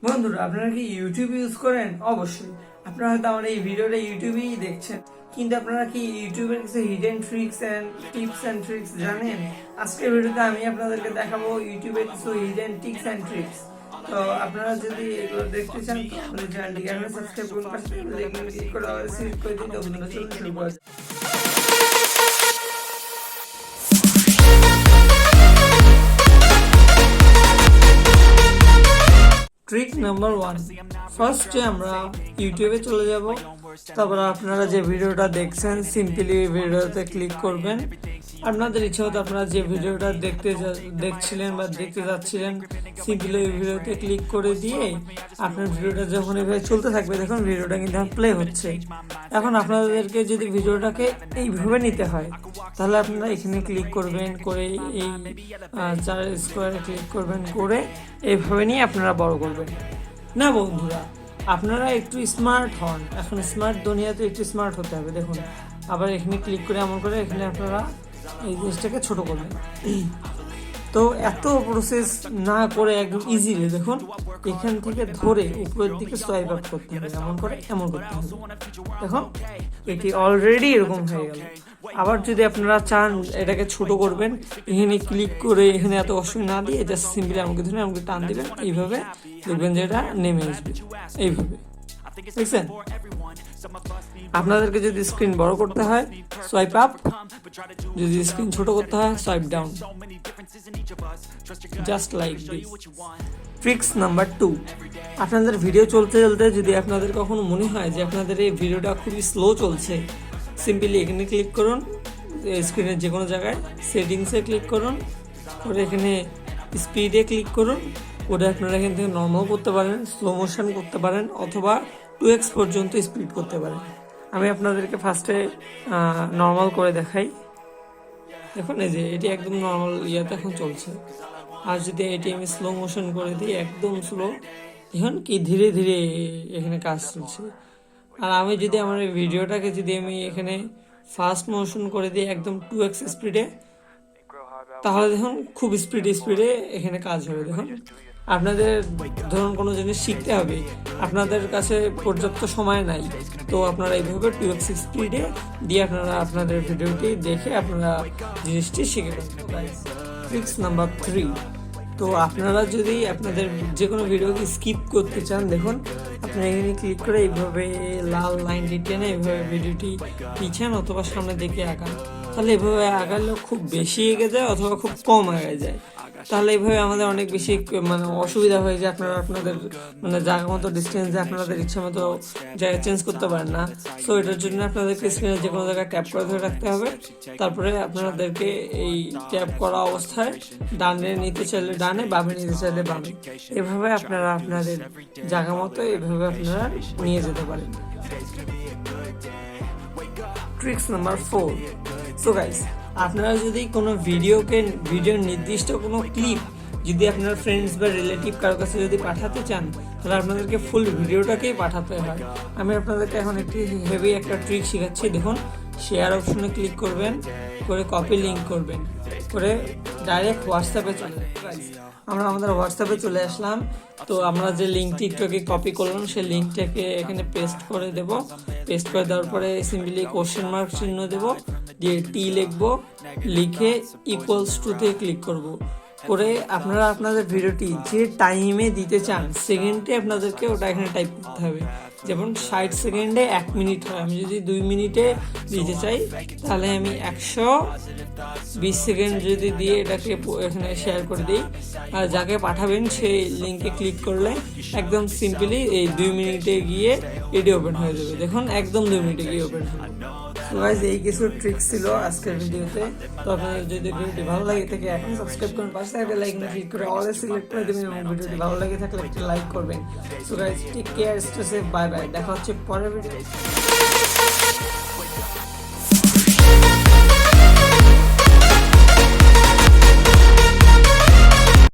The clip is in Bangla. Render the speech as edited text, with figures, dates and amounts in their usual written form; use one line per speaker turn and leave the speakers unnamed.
বন্ধুরা আপনারা কি ইউটিউব ইউজ করেন? অবশ্যই আপনারা হয়তো আমার এই ভিডিওটা ইউটিউবেই দেখছেন, কিন্তু আপনারা কি ইউটিউবের কিছু hidden tricks and tips and tricks জানেন? আজকের ভিডিওতে আমি আপনাদেরকে দেখাবো ইউটিউবের কিছু হিডেন টিপস এন্ড ট্রিক্স। তো আপনারা যদি এগুলো দেখতে চান তো আমাদের চ্যানেলটিকে এখন সাবস্ক্রাইব করুন, পাশে বেল আইকনে ক্লিক করে অল সিলেক্ট করে দিন। তো বন্ধুরা চলুন শুরু করা যাক। ট্রিক নাম্বার 1, ফার্স্টে আমরা ইউটিউবে চলে যাব। তারপর আপনারা যে ভিডিওটা দেখছেন সিম্পলি ভিডিওতে ক্লিক করবেন। আপনাদের ইচ্ছা হতো আপনারা যে ভিডিওটা দেখছিলেন বা দেখতে যাচ্ছিলেন সিম্পলি ওই ভিডিওতে ক্লিক করে দিয়ে আপনার ভিডিওটা যখন এভাবে চলতে থাকবে দেখুন ভিডিওটা কিন্তু প্লে হচ্ছে। এখন আপনাদেরকে যদি ভিডিওটাকে এইভাবে নিতে হয় তাহলে আপনারা এখানে ক্লিক করবেন, করে এই 4 স্কোয়ারে ক্লিক করবেন, করে এইভাবে নিয়ে আপনারা বড় করবেন না। বন্ধুরা আপনারা একটু স্মার্ট হন, এখন স্মার্ট দুনিয়াতে একটু স্মার্ট হতে হবে। দেখুন আবার এখানে ক্লিক করে এমন করে এখানে আপনারা এই জিনিসটাকে ছোট করবেন। তো এত প্রসেস না করে একদম ইজিলি দেখুন এখান থেকে ধরে উপরের দিকে সোয়াইপ আপ করতে হবে, এমন করে এমন করতে হবে। দেখুন এটি অলরেডি এরকম হয়ে গেল। আবার যদি আপনারা চান এটাকে ছোট করবেন, এখানে ক্লিক করে এখানে এত কষ্ট না দিয়ে জাস্ট সিম্পলি আমাকে ধরে আমাকে টান দিবেন, এইভাবে দেখবেন যে এটা নেমে আসবে এইভাবে। দেখছেন? আপনাদেরকে যদি স্ক্রিন বড় করতে হয় সোয়াইপ আপ, যদি স্ক্রিন ছোট করতে হয় swipe down, just like this. Tricks number 2, আপনাদের ভিডিও চলতে চলতে যদি আপনাদের কখনো মনে হয় যে আপনাদের এই ভিডিওটা খুবই স্লো চলছে, সিম্পলি এখানে ক্লিক করুন, স্ক্রিনের যে কোনো জায়গায় সেটিংসে ক্লিক করুন, করে এখানে স্পিডে ক্লিক করুন, করে আপনারা এখান থেকে নর্মাল করতে পারেন, স্লো মোশন করতে পারেন, অথবা 2x পর্যন্ত স্পিড করতে পারেন। আমি আপনাদেরকে ফার্স্টে নর্মাল করে দেখাই। দেখুন এই যে এটি একদম নর্মাল ইয়াতে এখন চলছে। আর যদি এটি আমি স্লো মোশন করে দিই একদম স্লো, এখন কি ধীরে ধীরে এখানে কাজ চলছে। আর আমি যদি আমার এই ভিডিওটাকে যদি আমি এখানে ফাস্ট মোশন করে দিই একদম 2x স্পিডে, তাহলে দেখুন খুব স্পিডে এখানে কাজ হবে। দেখুন আপনাদের ধরুন কোনো জিনিস শিখতে হবে, আপনাদের কাছে পর্যাপ্ত সময় নাই, তো আপনারা এইভাবে 2x স্পিডে দিয়ে আপনারা আপনাদের ভিডিওটি দেখে আপনারা জিনিসটি শিখে নেবেন। ট্রিক্স নাম্বার 3, তো আপনারা যদি আপনাদের যে কোনো ভিডিওকে স্কিপ করতে চান, দেখুন আপনারা এখানে ক্লিক করে এইভাবে লাল লাইনটি টেনে এইভাবে ভিডিওটি পিছান অথবা সামনের দিকে আঁকান। তাহলে এভাবে আঁকালেও খুব বেশি এগিয়ে যায় অথবা খুব কম আগে যায়। তাহলে এইভাবে আমাদের অনেক বেশি অসুবিধা হয়ে যায়। আপনারা আপনাদের জায়গা মতো ডিস্টেন্সে আপনাদের ইচ্ছা মতো জায়গা চেঞ্জ করতে পারেন না। সো এটার জন্য আপনাদেরকে স্ক্রিনে যে কোনো জায়গায় ট্যাপ করে ধরে রাখতে হবে। তারপরে আপনাদেরকে এই ট্যাপ করা অবস্থায় ডানে নিতে চাইলে ডানে, বামে নিতে চাইলে বামে, এভাবে আপনারা আপনাদের জায়গা মতো এভাবে আপনারা নিয়ে যেতে পারেন। ট্রিক্স নাম্বার 4, সো গাইস আপনারা যদি কোনো ভিডিওর নির্দিষ্ট কোনো ক্লিপ যদি আপনার ফ্রেন্ডস বা রিলেটিভ কারোর কাছে যদি পাঠাতে চান, তাহলে আপনাদেরকে ফুল ভিডিওটাকেই পাঠাতে হয়। আমি আপনাদেরকে এখন একটি হেভি একটা ট্রিক শেখাচ্ছি। দেখুন শেয়ার অপশনে ক্লিক করবেন, করে কপি লিঙ্ক করবেন, করে ডাইরেক্ট হোয়াটসঅ্যাপে চলে যাবেন। আমরা আমাদের হোয়াটসঅ্যাপে চলে আসলাম। তো আমরা যে লিঙ্কটি একটুকে কপি করলাম সেই লিঙ্কটাকে এখানে পেস্ট করে দেব। পেস্ট করে দেওয়ার পরে সিম্পলি কোশ্চেন মার্ক চিহ্ন দেব, দিয়ে টি লিখবো, লিখে ইকুয়ালস টুতে ক্লিক করব। করে আপনারা আপনাদের ভিডিওটি যে টাইমে দিতে চান সেকেন্ডে আপনাদেরকে ওটা এখানে টাইপ করতে হবে। যেমন 60 সেকেন্ডে 1 মিনিট হয়, আমি যদি 2 মিনিটে দিতে চাই তাহলে আমি 120 সেকেন্ড যদি দিয়ে এটাকে এখানে শেয়ার করে দিই, আর যাকে পাঠাবেন সেই লিঙ্কে ক্লিক করলে একদম সিম্পলি এই 2 মিনিটে গিয়ে এটি ওপেন হয়ে যাবে। দেখুন একদম 2 মিনিটে গিয়ে ওপেন হবে। তো গাইস এই কিছু ট্রিক্স ছিল আজকের ভিডিওতে। তো আপনাদের যদি ভিডিওটি ভালো লাগে থাকে এখন সাবস্ক্রাইব করুন, পাশে থাকলে লাইক না ক্লিক করে অল সিলেক্ট করে দেবেন এবং ভিডিওটি ভালো লাগে থাকলে একটা লাইক করবেন। So guys take care, stay safe, bye bye, দেখা হচ্ছে পরের ভিডিও।